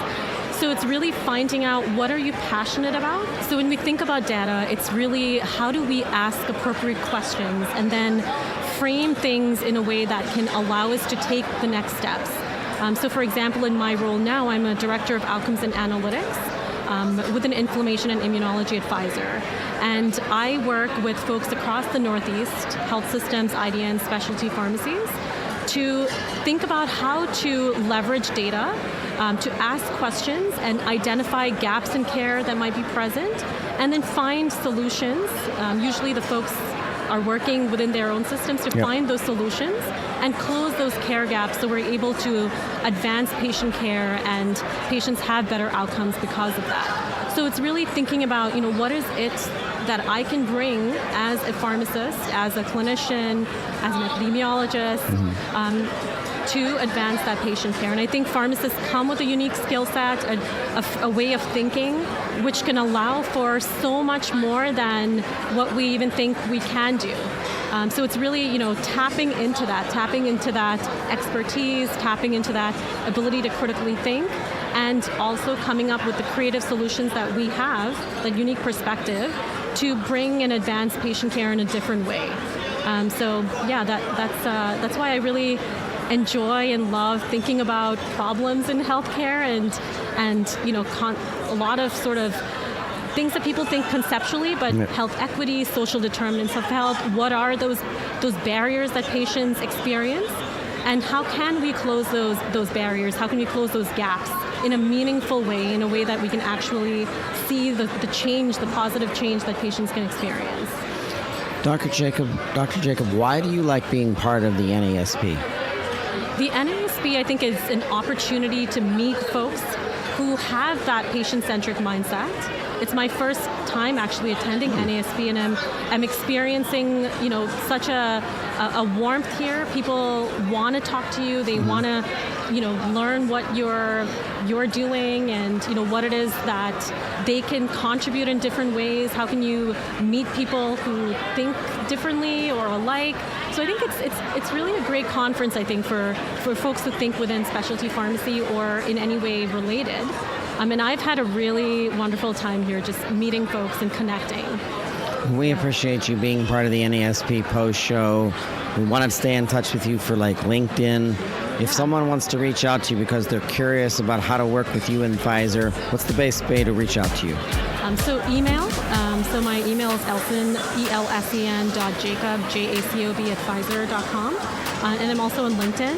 So it's really finding out what are you passionate about. So when we think about data, it's really how do we ask appropriate questions and then frame things in a way that can allow us to take the next steps. So for example, in my role now, I'm a director of outcomes and analytics with an inflammation and immunology at Pfizer. And I work with folks across the Northeast, health systems, IDN, specialty pharmacies, to think about how to leverage data, to ask questions and identify gaps in care that might be present, and then find solutions. Usually the folks are working within their own systems to find those solutions and close those care gaps so we're able to advance patient care and patients have better outcomes because of that. So it's really thinking about, what is it that I can bring as a pharmacist, as a clinician, as an epidemiologist, to advance that patient care. And I think pharmacists come with a unique skill set, a way of thinking, which can allow for so much more than what we even think we can do. So it's really, tapping into that expertise, tapping into that ability to critically think, and also coming up with the creative solutions that we have, that unique perspective, to bring and advance patient care in a different way. That's why I really enjoy and love thinking about problems in healthcare and a lot of sort of things that people think conceptually, but health equity, social determinants of health, what are those barriers that patients experience, and how can we close those barriers? How can we close those gaps in a meaningful way, in a way that we can actually see the change, the positive change that patients can experience? Dr. Jacob, why do you like being part of the NASP? The NASP, I think, is an opportunity to meet folks who have that patient-centric mindset. It's my first time actually attending NASP, and I'm experiencing, such a warmth here. People want to talk to you. They want to, learn what you're doing, and what it is that they can contribute in different ways. How can you meet people who think differently or alike? So I think it's really a great conference, I think, for folks who think within specialty pharmacy or in any way related. And I've had a really wonderful time here just meeting folks and connecting. We appreciate you being part of the NASP post-show. We want to stay in touch with you for LinkedIn. If someone wants to reach out to you because they're curious about how to work with you and Pfizer, what's the best way to reach out to you? So email. So my email is elsen, elsen.jacob, jacob @pfizer.com. And I'm also on LinkedIn.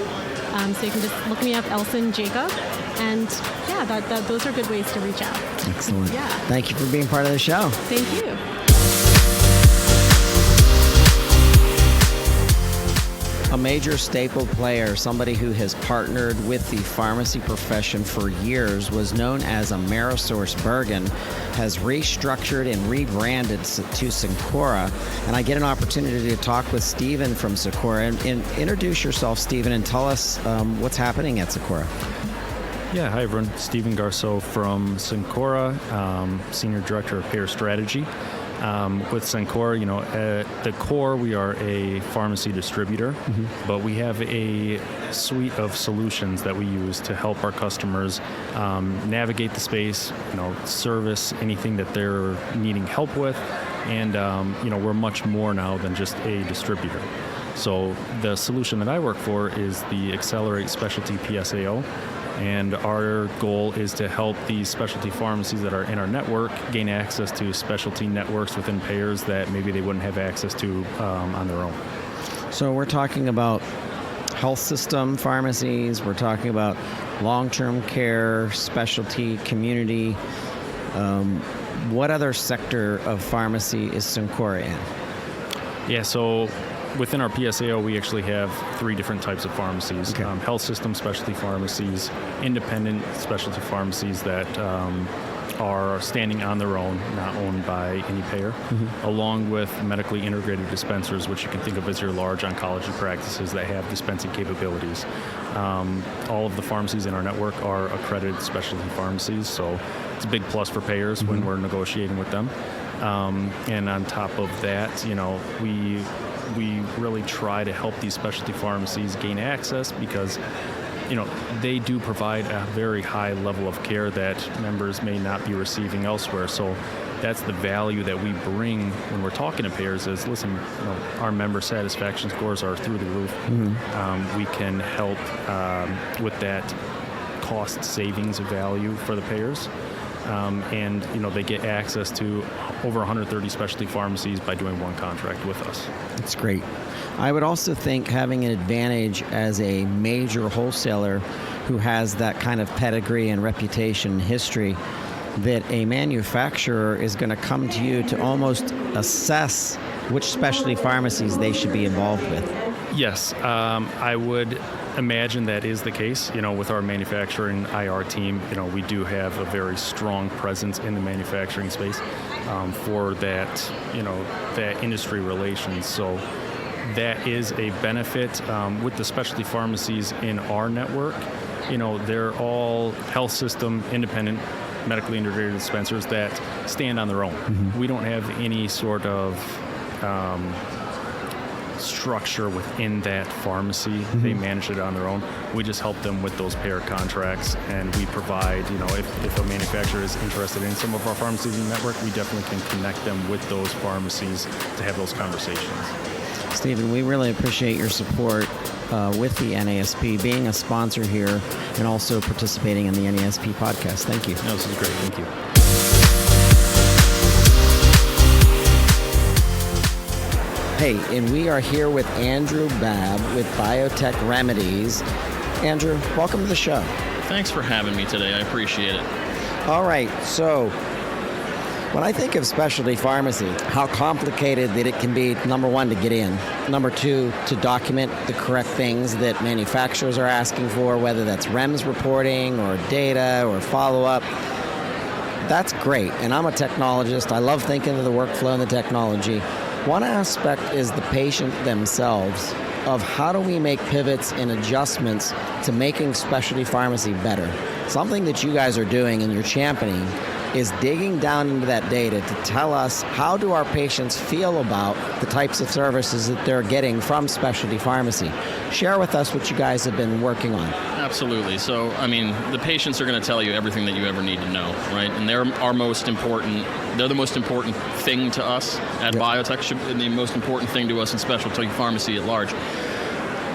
So you can just look me up, Elsen Jacob. And those are good ways to reach out. Excellent. Yeah. Thank you for being part of the show. Thank you. A major staple player, somebody who has partnered with the pharmacy profession for years, was known as AmerisourceBergen, has restructured and rebranded to SencOra. And I get an opportunity to talk with Stephen from SencOra. And introduce yourself, Stephen, and tell us what's happening at SencOra. Yeah, hi everyone. Stephen Garceau from SencOra, Senior Director of Payer Strategy. With SencOra, at the core, we are a pharmacy distributor, but we have a suite of solutions that we use to help our customers navigate the space, service anything that they're needing help with, and we're much more now than just a distributor. So the solution that I work for is the Accelerate Specialty PSAO. And our goal is to help these specialty pharmacies that are in our network gain access to specialty networks within payers that maybe they wouldn't have access to on their own. So we're talking about health system pharmacies, we're talking about long-term care, specialty, community. What other sector of pharmacy is SencOra in? Yeah, so within our PSAO, we actually have 3 different types of pharmacies. Okay. Health system specialty pharmacies, independent specialty pharmacies that are standing on their own, not owned by any payer, along with medically integrated dispensers, which you can think of as your large oncology practices that have dispensing capabilities. All of the pharmacies in our network are accredited specialty pharmacies, so it's a big plus for payers when we're negotiating with them. And on top of that, we really try to help these specialty pharmacies gain access because, they do provide a very high level of care that members may not be receiving elsewhere. So that's the value that we bring when we're talking to payers is, listen, our member satisfaction scores are through the roof. We can help with that cost savings value for the payers. And they get access to over 130 specialty pharmacies by doing one contract with us. That's great. I would also think having an advantage as a major wholesaler who has that kind of pedigree and reputation and history, that a manufacturer is going to come to you to almost assess which specialty pharmacies they should be involved with. Yes, I would imagine that is the case. With our manufacturing IR team, we do have a very strong presence in the manufacturing space for that, that industry relations. So that is a benefit with the specialty pharmacies in our network. They're all health system independent, medically integrated dispensers that stand on their own. Mm-hmm. We don't have any sort of structure within that pharmacy. Mm-hmm. They manage it on their own. We just help them with those payer contracts, and we provide, if a manufacturer is interested in some of our pharmacies in the network, we definitely can connect them with those pharmacies to have those conversations. Stephen, we really appreciate your support with the NASP, being a sponsor here, and also participating in the NASP podcast. Thank you. No, this is great. Thank you. Hey, and we are here with Andrew Babb with Biotech Remedies. Andrew, welcome to the show. Thanks for having me today. I appreciate it. All right, so when I think of specialty pharmacy, how complicated that it can be, number one, to get in. Number two, to document the correct things that manufacturers are asking for, whether that's REMS reporting or data or follow-up. That's great, and I'm a technologist. I love thinking of the workflow and the technology. One aspect is the patient themselves of how do we make pivots and adjustments to making specialty pharmacy better. Something that you guys are doing and you're championing is digging down into that data to tell us how do our patients feel about the types of services that they're getting from specialty pharmacy. Share with us what you guys have been working on. Absolutely. So, the patients are going to tell you everything that you ever need to know, right? And they're the most important thing to us at Biotech, and the most important thing to us in specialty pharmacy at large.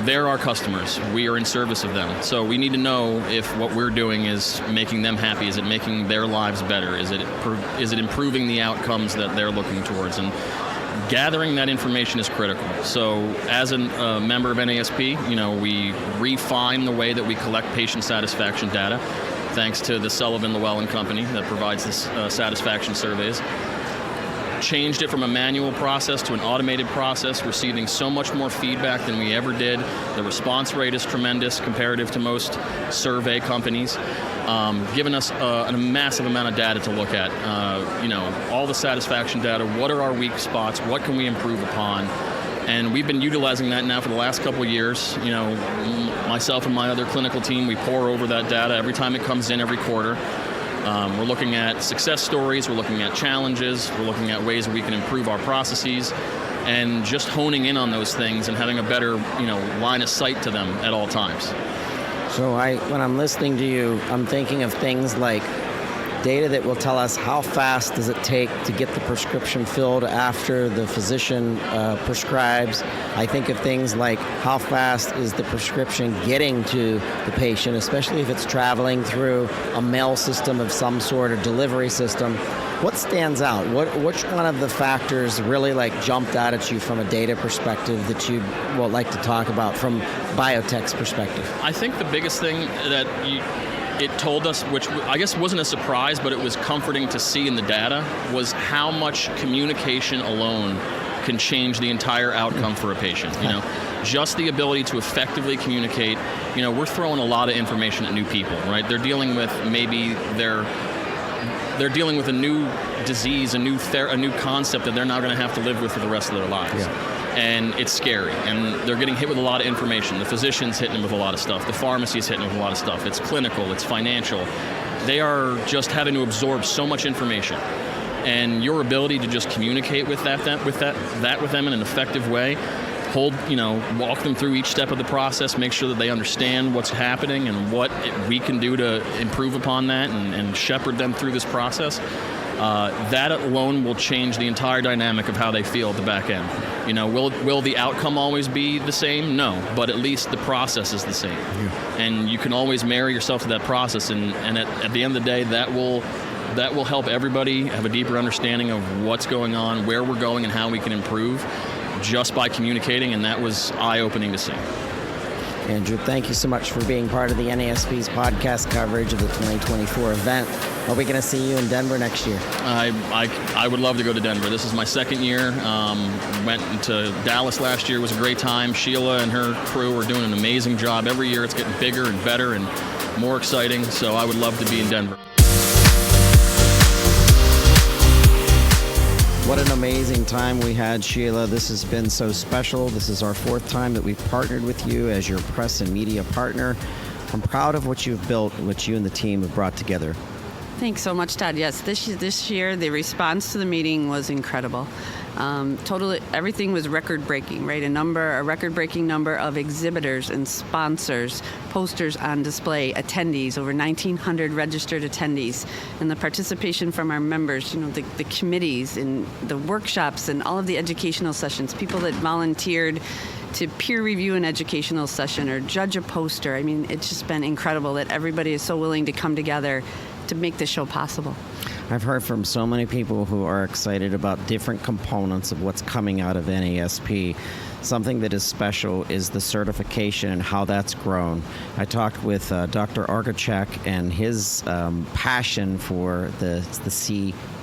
They're our customers. We are in service of them. So we need to know if what we're doing is making them happy. Is it making their lives better? Is it improving the outcomes that they're looking towards? And gathering that information is critical. So as a member of NASP, we refine the way that we collect patient satisfaction data, thanks to the Sullivan Llewellyn Company that provides this satisfaction surveys. Changed it from a manual process to an automated process, receiving so much more feedback than we ever did. The response rate is tremendous comparative to most survey companies, giving us a massive amount of data to look at. All the satisfaction data, what are our weak spots, what can we improve upon? And we've been utilizing that now for the last couple of years. Myself and my other clinical team, we pour over that data every time it comes in every quarter. We're looking at success stories, we're looking at challenges, we're looking at ways we can improve our processes, and just honing in on those things and having a better, line of sight to them at all times. So when I'm listening to you, I'm thinking of things like data that will tell us how fast does it take to get the prescription filled after the physician prescribes. I think of things like how fast is the prescription getting to the patient, especially if it's traveling through a mail system of some sort or delivery system. What stands out? Which one of the factors really jumped out at you from a data perspective that you'd like to talk about from Biotech's perspective? I think the biggest thing that it told us, which I guess wasn't a surprise, but it was comforting to see in the data, was how much communication alone can change the entire outcome for a patient. Just the ability to effectively communicate. We're throwing a lot of information at new people, right? They're dealing with they're dealing with a new disease, a new concept that they're now going to have to live with for the rest of their lives. Yeah. And it's scary, and they're getting hit with a lot of information. The physician's hitting them with a lot of stuff. The pharmacy's hitting them with a lot of stuff. It's clinical, it's financial. They are just having to absorb so much information. And your ability to just communicate with that with them in an effective way, walk them through each step of the process, make sure that they understand what's happening and what we can do to improve upon that and shepherd them through this process. That alone will change the entire dynamic of how they feel at the back end. Will the outcome always be the same? No, but at least the process is the same. Yeah. And you can always marry yourself to that process, and at the end of the day, that will help everybody have a deeper understanding of what's going on, where we're going, and how we can improve just by communicating, and that was eye-opening to see. Andrew, thank you so much for being part of the NASP's podcast coverage of the 2024 event. Are we going to see you in Denver next year? I would love to go to Denver. This is my second year. Went to Dallas last year. It was a great time. Sheila and her crew are doing an amazing job. Every year it's getting bigger and better and more exciting, so I would love to be in Denver. What an amazing time we had, Sheila. This has been so special. This is our 4th time that we've partnered with you as your press and media partner. I'm proud of what you've built, what you and the team have brought together. Thanks so much, Todd. Yes, this year the response to the meeting was incredible. Totally, everything was record-breaking, right? A record-breaking number of exhibitors and sponsors, posters on display, attendees, over 1,900 registered attendees, and the participation from our members, the committees and the workshops and all of the educational sessions, people that volunteered to peer review an educational session or judge a poster. I mean, it's just been incredible that everybody is so willing to come together to make this show possible. I've heard from so many people who are excited about different components of what's coming out of NASP. Something that is special is the certification and how that's grown. I talked with Dr. Arquette and his passion for the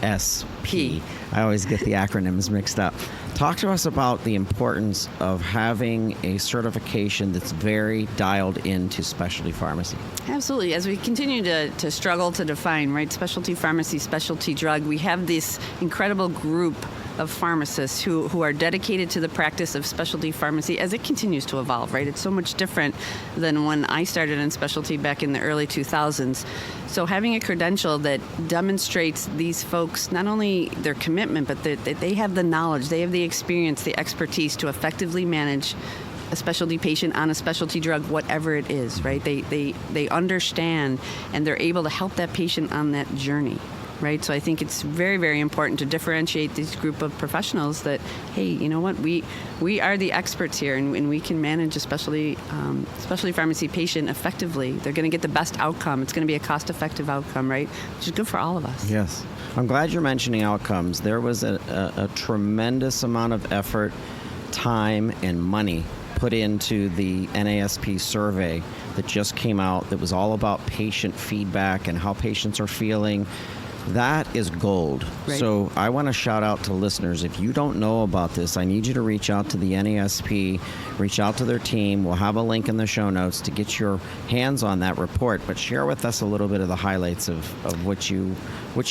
CSP. I always get the acronyms mixed up. Talk to us about the importance of having a certification that's very dialed into specialty pharmacy. Absolutely. As we continue to struggle to define, right, specialty pharmacy, specialty drug, we have this incredible group of pharmacists who are dedicated to the practice of specialty pharmacy as it continues to evolve, right? It's so much different than when I started in specialty back in the early 2000s. So having a credential that demonstrates these folks, not only their commitment, but that they have the knowledge, they have the experience, the expertise to effectively manage a specialty patient on a specialty drug, whatever it is, right? They understand and they're able to help that patient on that journey. Right, so I think it's very, very important to differentiate this group of professionals that, hey, you know what, we are the experts here, and we can manage a specialty pharmacy patient effectively. They're going to get the best outcome. It's going to be a cost-effective outcome, right, which is good for all of us. Yes. I'm glad you're mentioning outcomes. There was a tremendous amount of effort, time, and money put into the NASP survey that just came out that was all about patient feedback and how patients are feeling. That is gold. Right. So I want to shout out to listeners. If you don't know about this, I need you to reach out to the NASP, reach out to their team. We'll have a link in the show notes to get your hands on that report, but share with us a little bit of the highlights of what you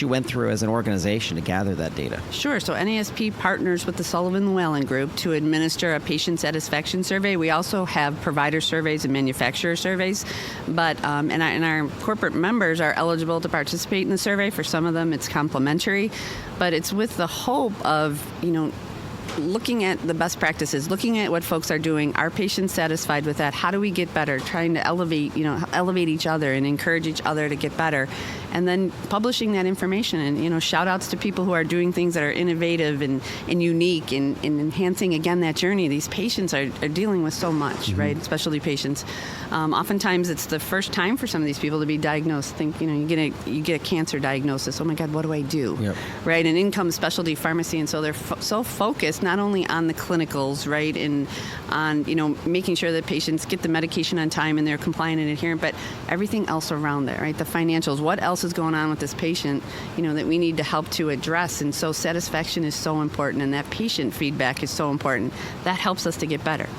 went through as an organization to gather that data. Sure. So NASP partners with the Sullivan Llewellyn Group to administer a patient satisfaction survey. We also have provider surveys and manufacturer surveys, but and our corporate members are eligible to participate in the survey. For some of them, it's complimentary, but it's with the hope of, looking at the best practices, looking at what folks are doing. Are patients satisfied with that? How do we get better? Trying to elevate each other and encourage each other to get better. And then publishing that information and, shout outs to people who are doing things that are innovative and unique and enhancing, again, that journey. These patients are dealing with so much, right? Specialty patients. Oftentimes it's the first time for some of these people to be diagnosed. You get a cancer diagnosis. Oh my God, what do I do? Yep. Right? And in comes specialty pharmacy. And so they're so focused not only on the clinicals, right? And on, making sure that patients get the medication on time and they're compliant and adherent, but everything else around that, right? The financials, what else is going on with this patient, that we need to help to address. And so satisfaction is so important, and that patient feedback is so important. That helps us to get better.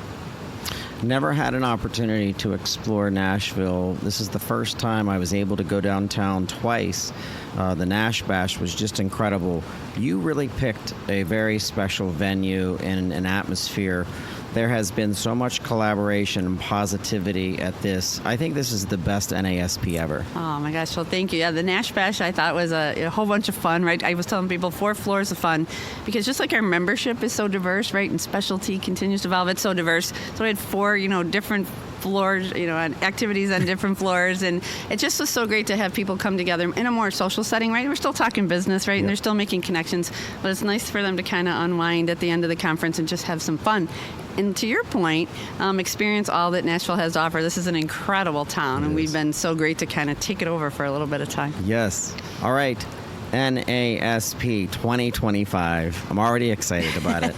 Never had an opportunity to explore Nashville. This is the first time I was able to go downtown twice. The Nash Bash was just incredible. You really picked a very special venue and an atmosphere. There has been so much collaboration and positivity at this. I think this is the best NASP ever. Oh my gosh, well thank you. Yeah, the Nash Bash I thought was a whole bunch of fun, right? I was telling people 4 floors of fun, because just like our membership is so diverse, right, and specialty continues to evolve, it's so diverse. So we had 4, different floors, and activities on different floors, and it just was so great to have people come together in a more social setting, right? We're still talking business, right? Yep. And they're still making connections, but it's nice for them to kind of unwind at the end of the conference and just have some fun. And to your point, experience all that Nashville has to offer. This is an incredible town, and we've been so great to kind of take it over for a little bit of time. Yes. All right. NASP 2025. I'm already excited about it.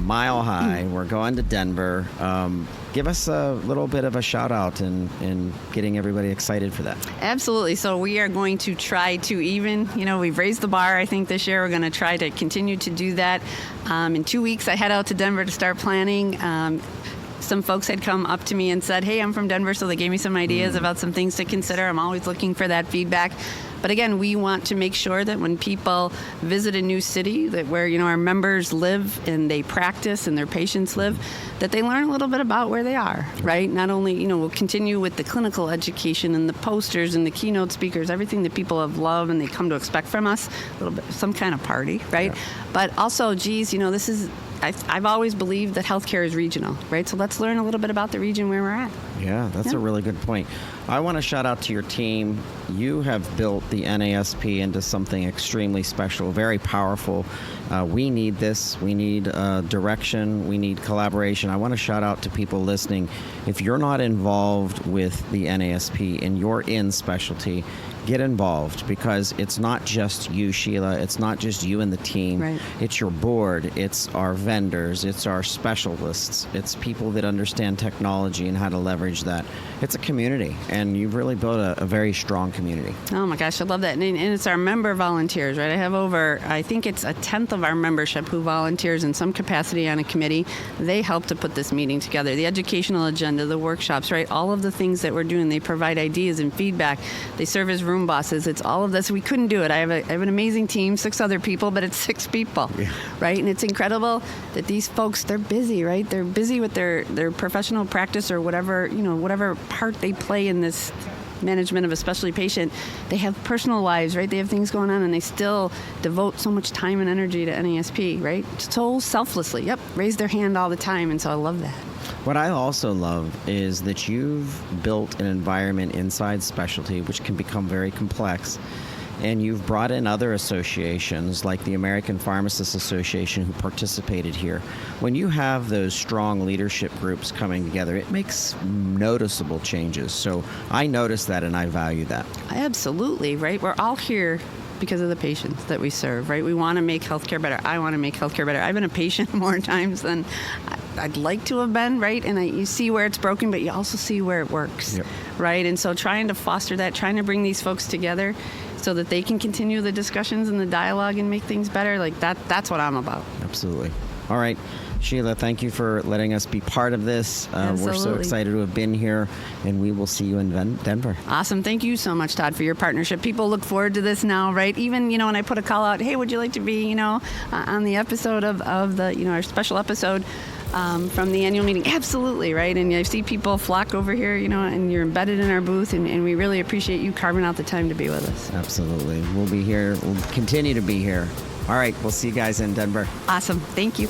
Mile high. We're going to Denver. Give us a little bit of a shout out in getting everybody excited for that. Absolutely. So we are going to try to we've raised the bar, I think, this year. We're going to try to continue to do that. In 2 weeks, I head out to Denver to start planning. Some folks had come up to me and said, hey, I'm from Denver, so they gave me some ideas about some things to consider. I'm always looking for that feedback. But again, we want to make sure that when people visit a new city, that where our members live and they practice and their patients live, that they learn a little bit about where they are, right? Not only, we'll continue with the clinical education and the posters and the keynote speakers, everything that people have loved and they come to expect from us, a little bit, some kind of party, right? Yeah. But also, this is, I've always believed that healthcare is regional, right? So let's learn a little bit about the region where we're at. Yeah, that's a really good point. I want to shout out to your team. You have built the NASP into something extremely special, very powerful. We need this. We need direction. We need collaboration. I want to shout out to people listening. If you're not involved with the NASP and you're in specialty, get involved, because it's not just you, Sheila. It's not just you and the team. Right. It's your board. It's our vendors. It's our specialists. It's people that understand technology and how to leverage that. It's a community, and you've really built a very strong community. Oh my gosh, I love that. And it's our member volunteers, right? I have I think it's a tenth of our membership who volunteers in some capacity on a committee. They help to put this meeting together. The educational agenda, the workshops, right? All of the things that we're doing, they provide ideas and feedback. They serve as room bosses. It's all of this. We couldn't do it. I have an amazing team, 6 other people, but it's 6 people, right? And it's incredible that these folks, they're busy, right? They're busy with their professional practice or whatever part they play in this management of a specialty patient. They have personal lives, right? They have things going on, and they still devote so much time and energy to NASP, right? So selflessly. Yep, raise their hand all the time, and so I love that. What I also love is that you've built an environment inside specialty which can become very complex, and you've brought in other associations like the American Pharmacists Association who participated here. When you have those strong leadership groups coming together, it makes noticeable changes. So I notice that, and I value that. Absolutely, right? We're all here because of the patients that we serve, right? We want to make healthcare better. I want to make healthcare better. I've been a patient more times than I'd like to have been, right? And you see where it's broken, but you also see where it works, right? And so trying to foster that, trying to bring these folks together so that they can continue the discussions and the dialogue and make things better, like that's what I'm about. Absolutely. All right. Sheila, thank you for letting us be part of this. We're so excited to have been here, and we will see you in Denver. Awesome. Thank you so much, Todd, for your partnership. People look forward to this now, right? Even, when I put a call out, hey, would you like to be, on the episode of the, our special episode from the annual meeting? Absolutely, right? And I see people flock over here, and you're embedded in our booth, and we really appreciate you carving out the time to be with us. Absolutely. We'll be here. We'll continue to be here. All right. We'll see you guys in Denver. Awesome. Thank you.